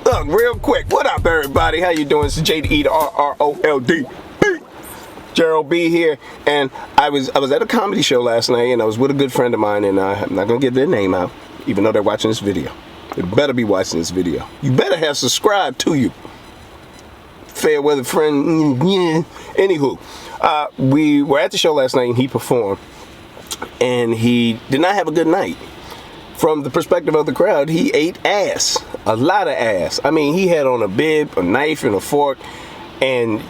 Look, real quick, what up, everybody? How you doing? It's JDERROLD. Gerald B here, and I was at a comedy show last night, and I was with a good friend of mine, and I'm not gonna get their name out, even though they're watching this video. They better be watching this video. You better have subscribed to you. Fair weather friend. Yeah. Anywho, we were at the show last night, and he performed, and he did not have a good night. From the perspective of the crowd, he ate ass, a lot of ass. I mean, he had on a bib, a knife, and a fork, and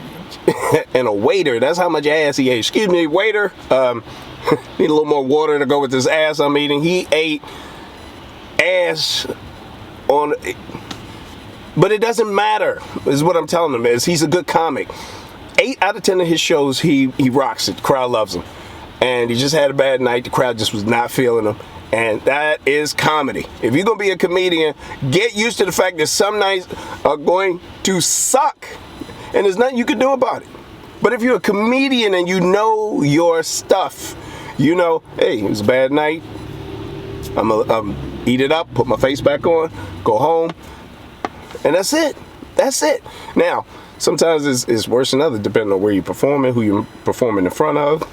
and a waiter. That's how much ass he ate. Excuse me, waiter. Need a little more water to go with this ass I'm eating. He ate ass on, but it doesn't matter. Is what I'm telling him. Is he's a good comic. 8 out of 10 of his shows, he rocks it. The crowd loves him, and he just had a bad night. The crowd just was not feeling him. And that is comedy. If you're going to be a comedian, get used to the fact that some nights are going to suck. And there's nothing you can do about it. But if you're a comedian and you know your stuff, you know, hey, it was a bad night. I'm eat it up, put my face back on, go home. And that's it. That's it. Now, sometimes it's worse than others, depending on where you're performing, who you're performing in front of.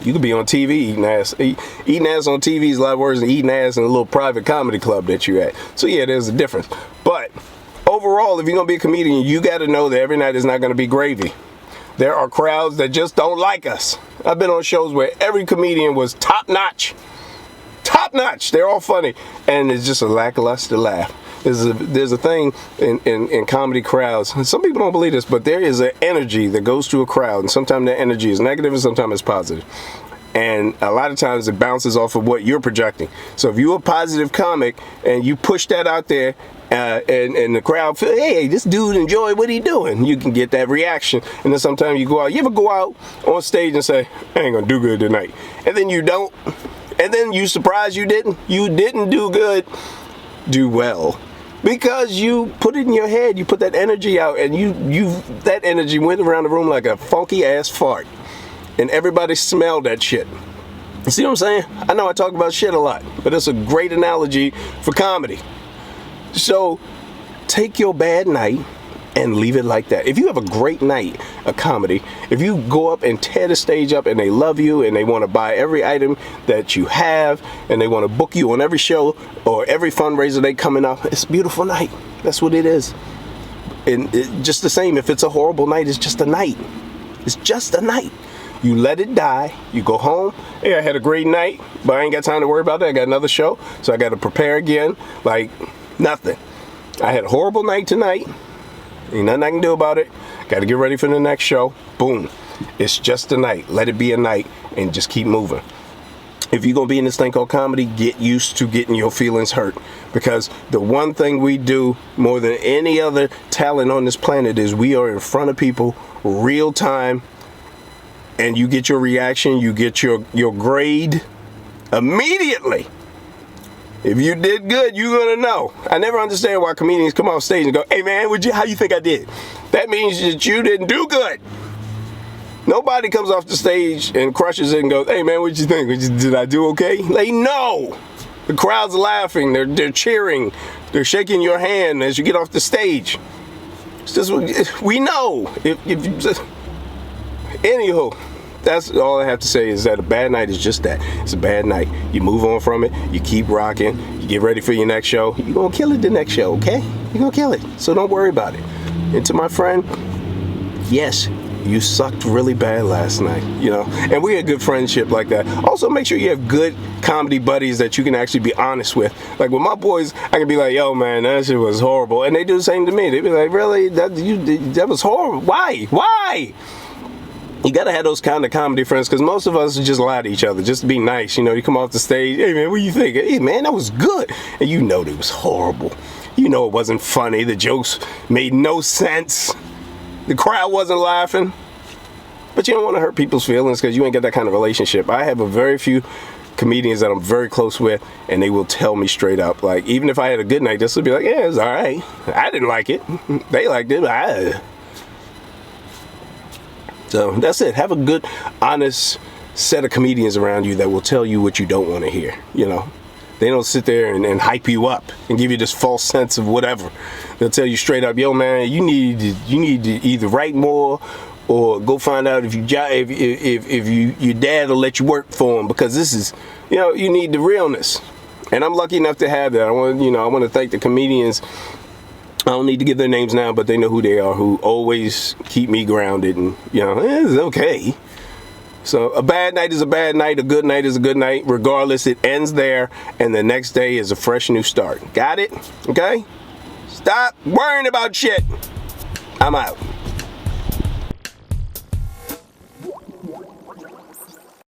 You could be on TV eating ass. Eating ass on TV is a lot worse than eating ass in a little private comedy club that you're at. So yeah, there's a difference. But overall, if you're going to be a comedian, you got to know that every night is not going to be gravy. There are crowds that just don't like us. I've been on shows where every comedian was top notch. Top notch. They're all funny. And it's just a lackluster laugh. There's a thing in comedy crowds, and some people don't believe this, but there is an energy that goes through a crowd, and sometimes that energy is negative and sometimes it's positive. And a lot of times it bounces off of what you're projecting. So if you're a positive comic and you push that out there, and the crowd feel, hey, this dude enjoy what he doing, you can get that reaction. And then sometimes you go out. You ever go out on stage and say, I ain't gonna do good tonight, and then you don't, and then you surprised you didn't do good, do well. Because you put it in your head, you put that energy out, and that energy went around the room like a funky ass fart, and everybody smelled that shit. You see what I'm saying? I know I talk about shit a lot, but it's a great analogy for comedy. So take your bad night and leave it like that. If you have a great night of comedy, if you go up and tear the stage up and they love you and they want to buy every item that you have and they want to book you on every show or every fundraiser they coming up, it's a beautiful night. That's what it is. And just the same, if it's a horrible night, it's just a night. It's just a night. You let it die. You go home. Hey, I had a great night, but I ain't got time to worry about that. I got another show, so I got to prepare again. Like nothing. I had a horrible night tonight. Ain't nothing I can do about it. Got to get ready for the next show. Boom. It's just a night. Let it be a night and just keep moving. If you're going to be in this thing called comedy, get used to getting your feelings hurt. Because the one thing we do more than any other talent on this planet is we are in front of people real time, and you get your reaction, you get your grade immediately. If you did good, you're gonna know. I never understand why comedians come off stage and go, hey man, how you think I did? That means that you didn't do good. Nobody comes off the stage and crushes it and goes, hey man, what'd you think? Did I do okay? Like, no. The crowd's laughing, they're cheering, they're shaking your hand as you get off the stage. It's just, we know. If you just, anywho, that's all I have to say is that a bad night is just that. It's a bad night. You move on from it. You keep rocking. You get ready for your next show. You're going to kill it the next show, okay? You're going to kill it. So don't worry about it. And to my friend, yes, you sucked really bad last night, you know? And we had good friendship like that. Also, make sure you have good comedy buddies that you can actually be honest with. Like with my boys, I can be like, yo, man, that shit was horrible. And they do the same to me. They be like, really? That was horrible. Why? Why? You gotta have those kind of comedy friends, because most of us just lie to each other just to be nice. You know, you come off the stage, hey man, what do you think? Hey man, that was good. And you know it was horrible. You know it wasn't funny. The jokes made no sense. The crowd wasn't laughing. But you don't want to hurt people's feelings because you ain't got that kind of relationship. I have a very few comedians that I'm very close with, and they will tell me straight up. Like, even if I had a good night, this would be like, yeah, it's all right. I didn't like it. They liked it. So that's it. Have a good, honest set of comedians around you that will tell you what you don't want to hear. You know, They don't sit there and hype you up and give you this false sense of whatever. They'll tell you straight up, yo man, you need to either write more or go find out if your dad will let you work for him, because this is, you need the realness. And I'm lucky enough to have that. I want to thank the comedians. I don't need to give their names now, but they know who they are, who always keep me grounded, and it's okay. So a bad night is a bad night, a good night is a good night. Regardless, it ends there, and the next day is a fresh new start. Got it? Okay? Stop worrying about shit. I'm out.